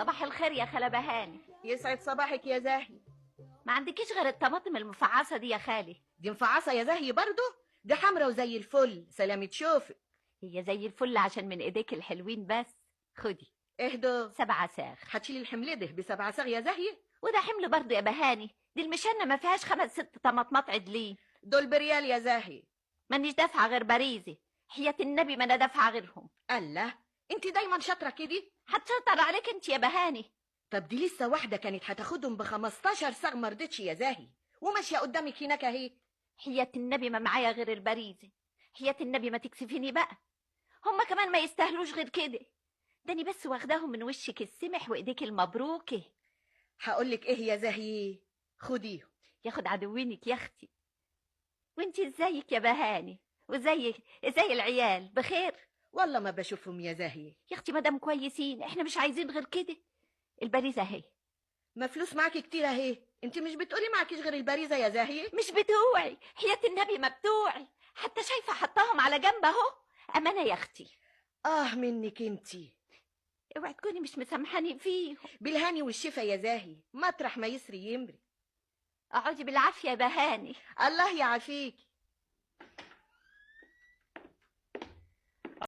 صباح الخير يا خالة بهاني. يسعد صباحك يا زاهي. ما عندكيش غير الطماطم المفعصة دي يا خالي؟ دي مفعصة يا زاهي برضو؟ دي حمرا وزي الفل، سلامة شوفك. هي زي الفل عشان من ايديك الحلوين بس. خدي اهدوا 7 صاغ. هتشيلي الحمل ده ب7 صاغ يا زاهي؟ وده حمل برضه يا بهاني، دي المشنة ما فيهاش 5 6 طماطمات عدلين. دول بريال يا زاهي. مانيش دافعة غير باريزي، حياة النبي ما انا دافعة غيرهم. الله، انت دايما شاطرة كده. هتشطر عليك انت يا بهاني. طب دي لسه واحدة كانت هتاخدهم ب15 صاغ ما رضتش يا زاهي، وماشية قدامك هناك اهي. حياة النبي ما معايا غير الباريزي، حياة النبي ما تكسفيني بقى. هما كمان ما يستاهلوش غير كده، داني بس واخداهم من وشك السمح وايديك المبروكه. هقولك ايه يا زاهي، خديهم. ياخد عدوينك يا اختي. وانتي ازيك يا بهاني؟ وزي العيال بخير؟ والله ما بشوفهم يا زاهي. يا اختي مادام كويسين احنا مش عايزين غير كده. البريزه اهي. ما فلوس معاكي كتير اهي، انت مش بتقولي معكيش غير البريزة يا زاهي؟ مش بتوعي، حياة النبي ما بتوعي، حتى شايفه حطاهم على جنب اهو. امانه يا اختي. منك انتي. اوعي تكوني مش مسامحاني فيهم. بالهاني والشفا يا زاهي، مطرح ما يسري يمري. اقعدي بالعافيه يا بهاني. الله يعافيكي.